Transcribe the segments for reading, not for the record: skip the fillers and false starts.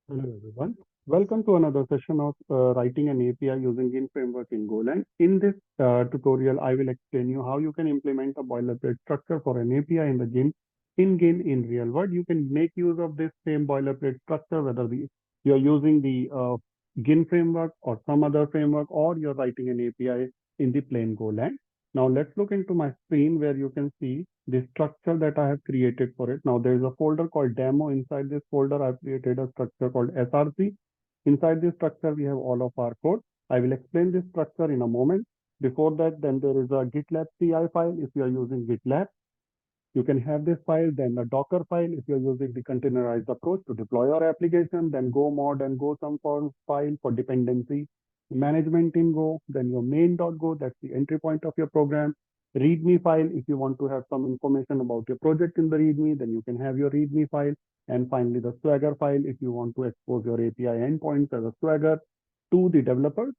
Hello everyone. Welcome to another session of writing an API using Gin framework in Golang. In this tutorial, I will explain you how you can implement a boilerplate structure for an API in the Gin in real world. You can make use of this same boilerplate structure whether you're using the Gin framework or some other framework, or you're writing an API in the plain Golang. Now let's look into my screen where you can see the structure that I have created for it. Now there is a folder called demo. Inside this folder, I've created a structure called SRC. Inside this structure, we have all of our code. I will explain this structure in a moment. Before that, then there is a GitLab CI file. If you are using GitLab, you can have this file, then a Docker file if you're using the containerized approach to deploy your application, then Go mod and Go some form file for dependency management in Go, then your main.go, that's the entry point of your program. README file, if you want to have some information about your project in the README, then you can have your README file. And finally, the Swagger file, if you want to expose your API endpoints as a Swagger to the developers.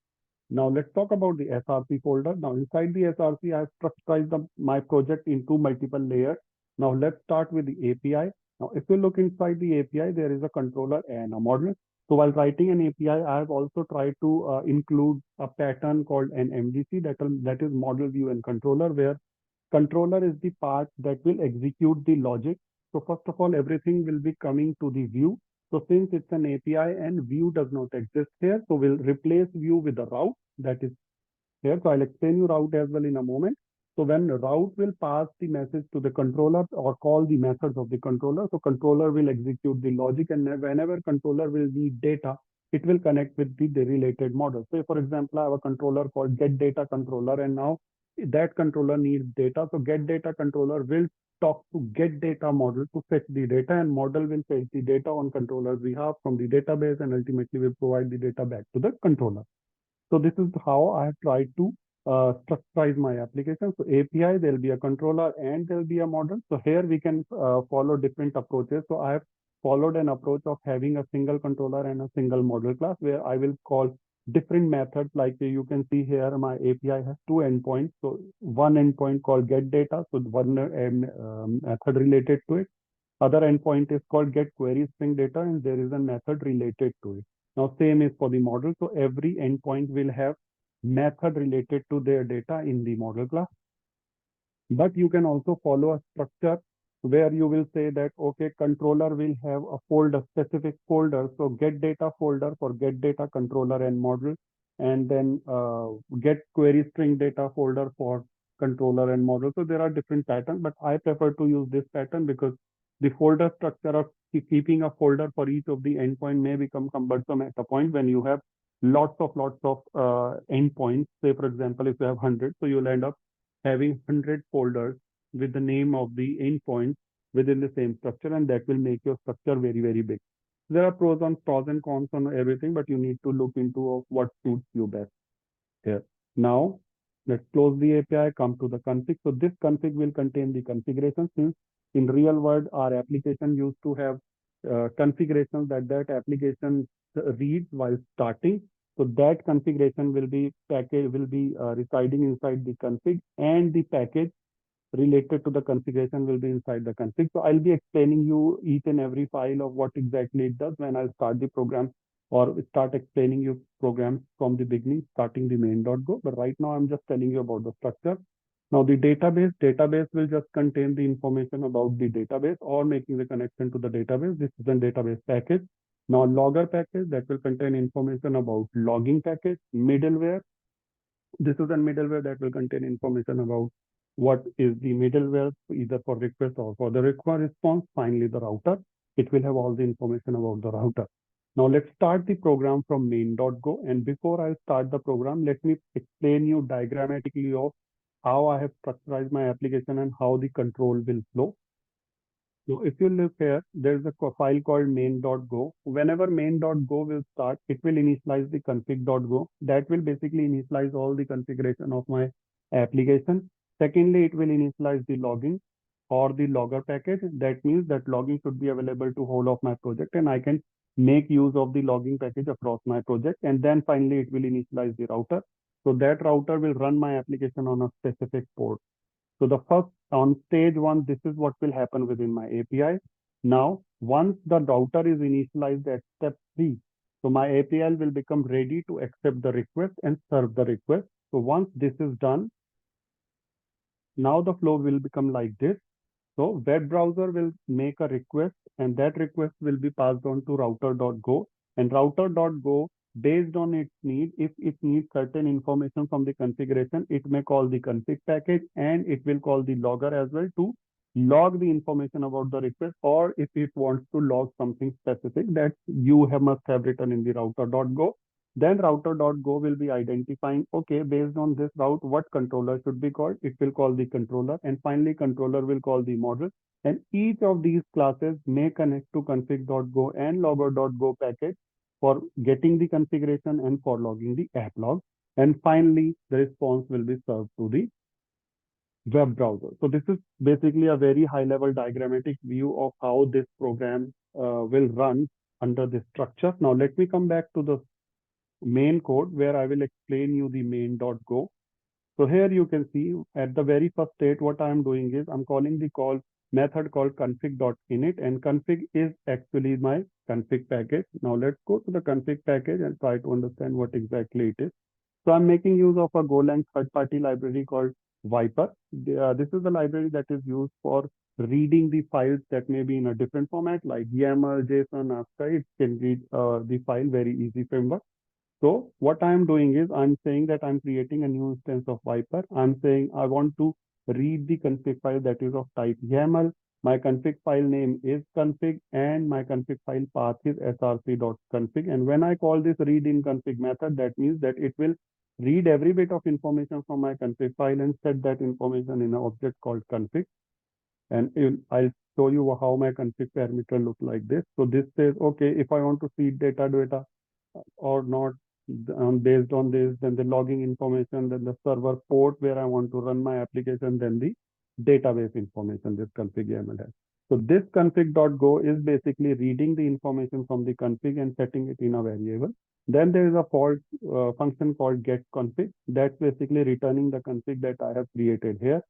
Now let's talk about the SRC folder. Now inside the SRC, I have structured my project into multiple layers. Now let's start with the API. Now if you look inside the API, there is a controller and a model. So while writing an API, I have also tried to include a pattern called an MVC, that is model, view, and controller, where controller is the part that will execute the logic. So first of all, everything will be coming to the view. So since it's an API and view does not exist here, so we'll replace view with the route that is here. So I'll explain you route as well in a moment. So when route will pass the message to the controller or call the methods of the controller, so controller will execute the logic, and whenever controller will need data, it will connect with the related model. Say for example, I have a controller called get data controller, and now that controller needs data. So get data controller will talk to get data model to fetch the data, and model will fetch the data on controller's behalf from the database, and ultimately will provide the data back to the controller. So this is how I have tried to structurize my application. So API, there'll be a controller and there'll be a model. So here we can follow different approaches. So I have followed an approach of having a single controller and a single model class, where I will call different methods. Like you can see here, my API has two endpoints. So one endpoint called get data, so one method related to it. Other endpoint is called get query string data, and there is a method related to it. Now same is for the model. So every endpoint will have method related to their data in the model class. But you can also follow a structure where you will say that, okay, controller will have a folder, specific folder. So get data folder for get data controller and model, and then get query string data folder for controller and model. So there are different patterns, but I prefer to use this pattern because the folder structure of keeping a folder for each of the endpoint may become cumbersome at a point when you have lots of endpoints. Say for example, if you have 100, so you'll end up having 100 folders with the name of the endpoint within the same structure, and that will make your structure very big. There are pros and cons on everything, but you need to look into what suits you best here. Now, let's close the API, come to the config. So this config will contain the configuration, since in real world, our application used to have configurations that application reads while starting. So that configuration will be residing inside the config, and the package related to the configuration will be inside the config. So I'll be explaining you each and every file of what exactly it does when I start the program, or start explaining you program from the beginning, starting the main.go. But right now I'm just telling you about the structure. Now the database will just contain the information about the database or making the connection to the database. This is a database package. Now logger package, that will contain information about logging package. Middleware, this is a middleware that will contain information about what is the middleware, either for request or for the request response. Finally, the router, it will have all the information about the router. Now let's start the program from main.go. And before I start the program, let me explain you diagrammatically of how I have structured my application and how the control will flow. So if you look here, there's a file called main.go. Whenever main.go will start, it will initialize the config.go. That will basically initialize all the configuration of my application. Secondly, it will initialize the logging or the logger package. That means that logging should be available to whole of my project, and I can make use of the logging package across my project. And then finally, it will initialize the router. So that router will run my application on a specific port. So the first on stage one, this is what will happen within my API. Now Once the router is initialized at step 3, so my API will become ready to accept the request and serve the request. So once this is done, now the flow will become like this. So web browser will make a request and that request will be passed on to router.go, and router.go, based on its need, if it needs certain information from the configuration, it may call the config package and it will call the logger as well to log the information about the request, or if it wants to log something specific that you must have written in the router.go, then router.go will be identifying, okay, based on this route, what controller should be called. It will call the controller, and finally controller will call the model. And each of these classes may connect to config.go and logger.go package for getting the configuration and for logging the app log. And finally, the response will be served to the web browser. So this is basically a very high level diagrammatic view of how this program will run under this structure. Now let me come back to the main code where I will explain you the main.go. So here you can see at the very first state, what I'm doing is I'm calling the call method called config.init, and config is actually my config package. Now let's go to the config package and try to understand what exactly it is. So I'm making use of a Golang third-party library called Viper. This is the library that is used for reading the files that may be in a different format like YAML, JSON, ASCII. It can read the file very easy framework. So what I'm doing is I'm saying that I'm creating a new instance of Viper. I'm saying I want to read the config file that is of type YAML. My config file name is config and my config file path is src.config. And when I call this read in config method, that means that it will read every bit of information from my config file and set that information in an object called config. And I'll show you how my config parameter look like this. So this says, okay, if I want to feed data or not, based on this, then the logging information, then the server port where I want to run my application, then the database information this config YAML has. So this config.go is basically reading the information from the config and setting it in a variable. Then there is a function called getConfig that's basically returning the config that I have created here.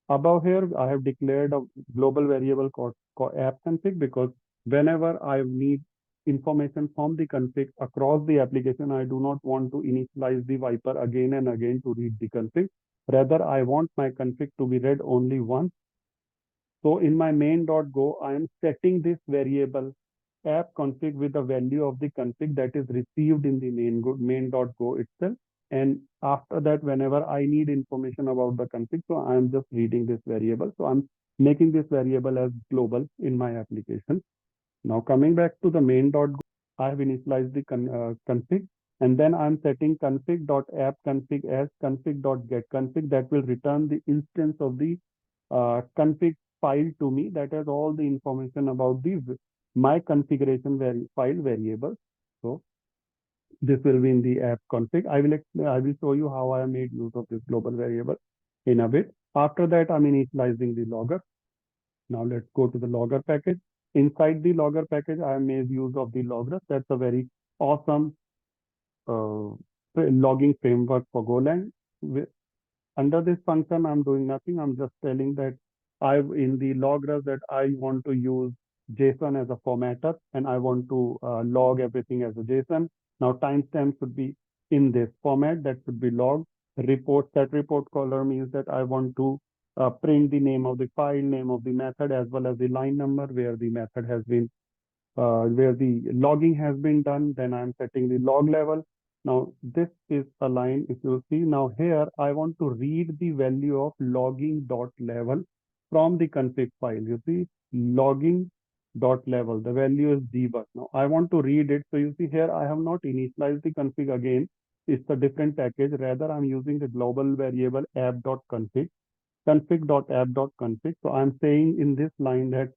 Above here, I have declared a global variable called app config, because whenever I need information from the config across the application, I do not want to initialize the Viper again and again to read the config. Rather, I want my config to be read only once. So in my main.go, I am setting this variable app config with the value of the config that is received in the main.go itself. And after that, whenever I need information about the config, so I'm just reading this variable. So I'm making this variable as global in my application. Now coming back to the main.go, I have initialized the config, and then I'm setting config.appconfig as config.getConfig. That will return the instance of the config file to me that has all the information about the my configuration file variable. So this will be in the app config. I will show you how I made use of this global variable in a bit. After that, I'm initializing the logger. Now let's go to the logger package. Inside the logger package, I made use of the logger. That's a very awesome uh, logging framework for Golang. Under this function, I'm doing nothing. I'm just telling that in the logger that I want to use JSON as a formatter and I want to log everything as a JSON. Now timestamp should be in this format that should be logged. Set report caller means that I want to print the name of the file, name of the method, as well as the line number where the method has been where the logging has been done. Then I'm setting the log level. Now this is a line. If you see now here, I want to read the value of logging dot level from the config file. You see logging dot level, the value is debug. Now I want to read it. So you see here, I have not initialized the config again. It's a different package. Rather, I'm using the global variable app.config, config.app.config. So I'm saying in this line that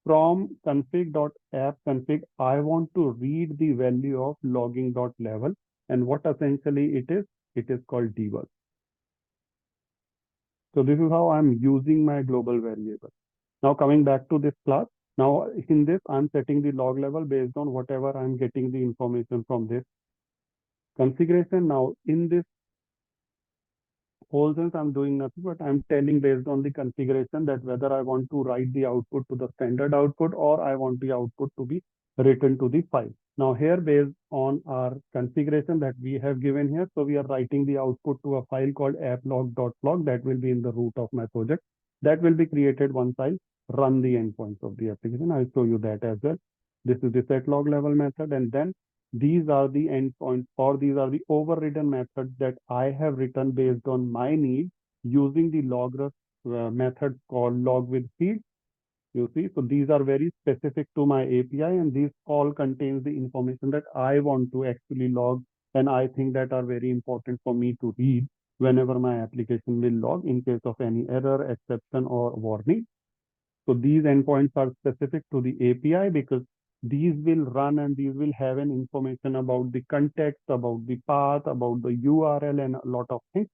from config.appconfig, I want to read the value of logging.level. And what essentially it is called debug. So this is how I'm using my global variable. Now coming back to this class. Now in this, I'm setting the log level based on whatever I'm getting the information from this configuration. Now in this whole sense I'm doing nothing, but I'm telling based on the configuration that whether I want to write the output to the standard output or I want the output to be written to the file. Now here, based on our configuration that we have given here, so we are writing the output to a file called applog.log that will be in the root of my project. That will be created once I run the endpoints of the application. I'll show you that as well. This is the set log level method, and then these are the endpoints, or these are the overridden methods that I have written based on my need using the logress method called log with field. You see, so these are very specific to my API, and these all contains the information that I want to actually log, and I think that are very important for me to read whenever my application will log in case of any error, exception, or warning. So these endpoints are specific to the API because these will run and these will have an information about the context, about the path, about the URL, and a lot of things.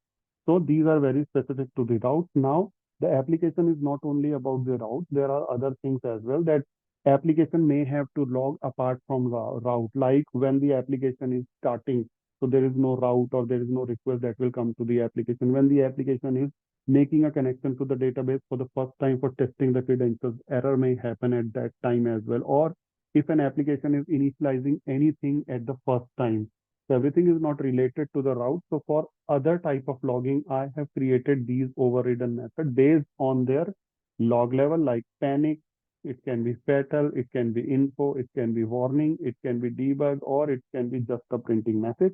So these are very specific to the route. Now, the application is not only about the route, there are other things as well that application may have to log apart from route, like when the application is starting. So there is no route or there is no request that will come to the application. When the application is making a connection to the database for the first time for testing the credentials, error may happen at that time as well. Or if an application is initializing anything at the first time, so everything is not related to the route. So for other type of logging, I have created these overridden method based on their log level, like panic. It can be fatal, it can be info, it can be warning, it can be debug, or it can be just a printing message.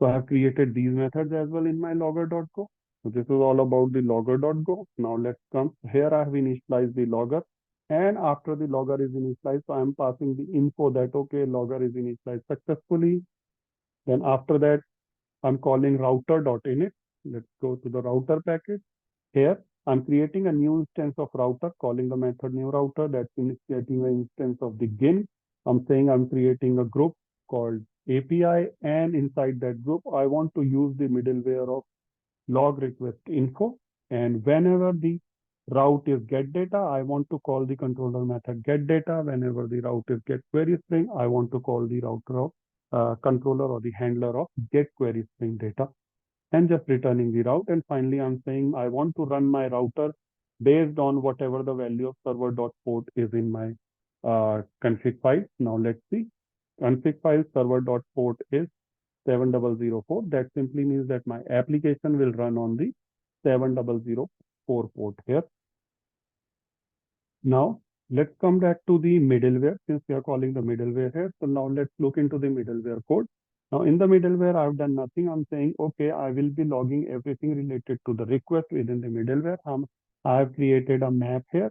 So I have created these methods as well in my logger.go. So this is all about the logger.go. Now let's come here. I have initialized the logger, and after the logger is initialized, so I am passing the info that okay, logger is initialized successfully. Then after that, I'm calling router.init. Let's go to the router package. Here, I'm creating a new instance of router, calling the method new router. That's initiating an instance of the GIN. I'm saying I'm creating a group called API, and inside that group, I want to use the middleware of log request info. And whenever the route is get data, I want to call the controller method get data. Whenever the route is get query string, I want to call the router of controller or the handler of get query string data, and just returning the route. And finally, I'm saying I want to run my router based on whatever the value of server.port is in my config file. Now let's see. Config file server.port is 7004. That simply means that my application will run on the 7004 port here. Now, let's come back to the middleware since we are calling the middleware here. So now let's look into the middleware code. Now in the middleware, I've done nothing. I'm saying, okay, I will be logging everything related to the request within the middleware. I have created a map here,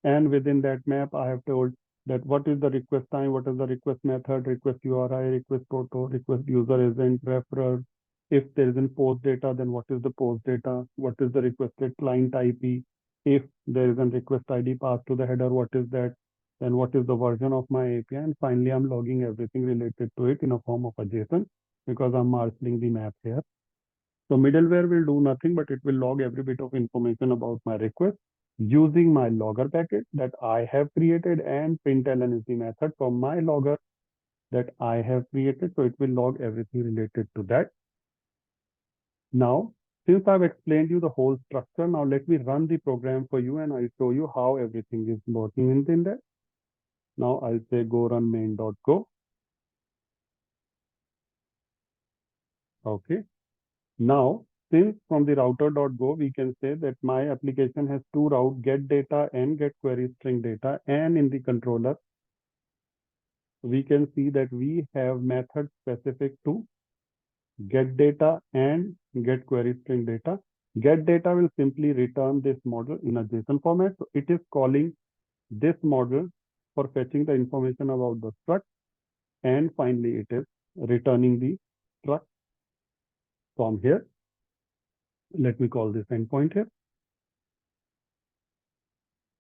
and within that map, I have told that what is the request time, what is the request method, request URI, request proto, request user agent, referrer. If there is a post data, then what is the post data? What is the requested client IP? If there is a request ID passed to the header, what is that? Then what is the version of my API? And finally, I'm logging everything related to it in a form of a JSON because I'm marshalling the map here. So middleware will do nothing, but it will log every bit of information about my request using my logger package that I have created, and println is the method from my logger that I have created. So it will log everything related to that. Now, since I've explained you the whole structure, now let me run the program for you and I'll show you how everything is working in there. Now I'll say go run main.go. Okay. Now, since from the router.go, we can say that my application has two routes, get data and get query string data. And in the controller, we can see that we have methods specific to get data and get query string data. Get data will simply return this model in a JSON format. So it is calling this model for fetching the information about the struct. And finally, it is returning the struct from here. Let me call this endpoint here.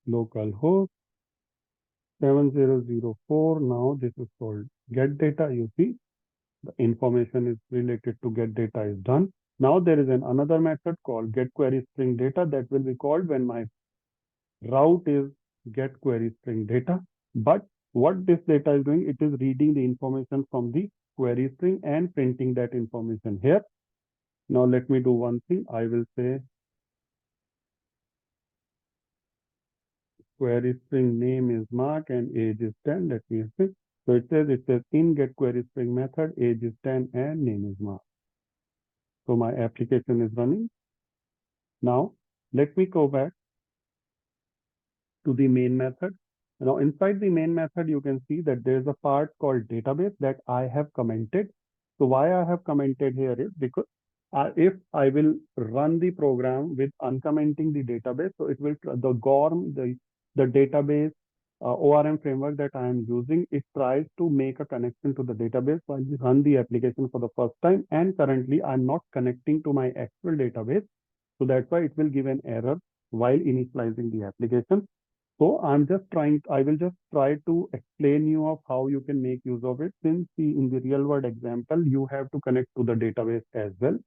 Localhost 7004. Now this is called get data. You see, the information is related to get data is done. Now there is another method called get query string data that will be called when my route is get query string data. But what this data is doing, it is reading the information from the query string and printing that information here. Now let me do one thing. I will say query string name is Mark and age is 10. Let me see. So it says in get query string method, age is 10 and name is Mark. So my application is running. Now let me go back to the main method. Now inside the main method, you can see that there's a part called database that I have commented. So why I have commented here is because if I will run the program with uncommenting the database, so it will the GORM, the database ORM framework that I am using, it tries to make a connection to the database while we run the application for the first time. And currently, I'm not connecting to my actual database. So that's why it will give an error while initializing the application. So I will just try to explain you of how you can make use of it. Since in the real world example, you have to connect to the database as well.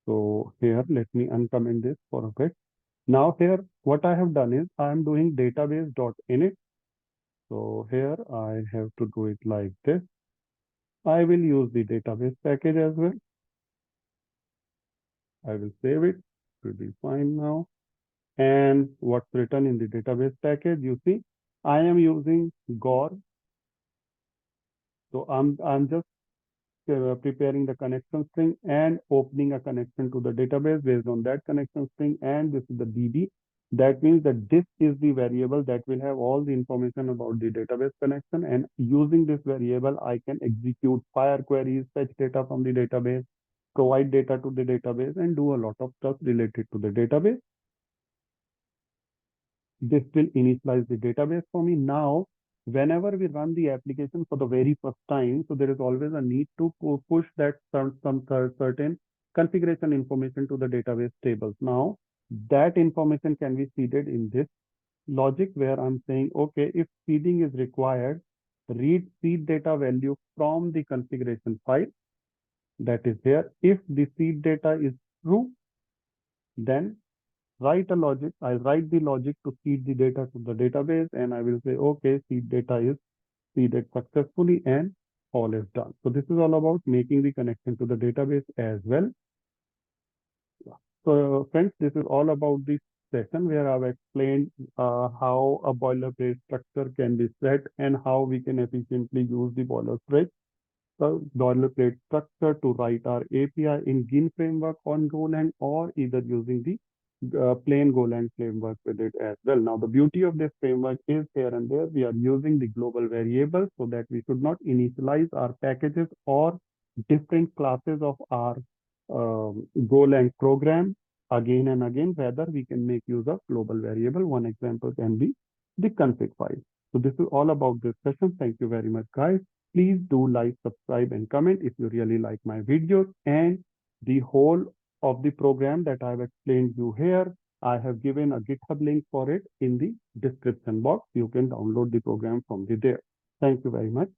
So here, let me uncomment this for a bit. Now here, what I have done is I am doing database.init. So here I have to do it like this. I will use the database package as well. I will save it. It will be fine now. And what's written in the database package, you see, I am using GOR. So I'm just preparing the connection string and opening a connection to the database based on that connection string. And this is the DB. That means that this is the variable that will have all the information about the database connection. And using this variable, I can execute fire queries, fetch data from the database, provide data to the database, and do a lot of stuff related to the database. This will initialize the database for me. Now, whenever we run the application for the very first time, so there is always a need to push that some certain configuration information to the database tables. Now, that information can be seeded in this logic where I'm saying, okay, if seeding is required, read seed data value from the configuration file that is here. If the seed data is true, then I'll write the logic to feed the data to the database, and I will say, okay, seed data is seeded successfully and all is done. So this is all about making the connection to the database as well. So friends, this is all about this session where I've explained how a boilerplate structure can be set and how we can efficiently use the boilerplate structure to write our API in Gin framework on Golang or either using the plain Golang framework with it as well. Now, the beauty of this framework is here and there, we are using the global variables so that we should not initialize our packages or different classes of our Golang program again and again, whether we can make use of global variable. One example can be the config file. So this is all about this session. Thank you very much, guys. Please do like, subscribe, and comment if you really like my videos. And the whole of the program that I've explained you here, I have given a GitHub link for it in the description box. You can download the program from there. Thank you very much.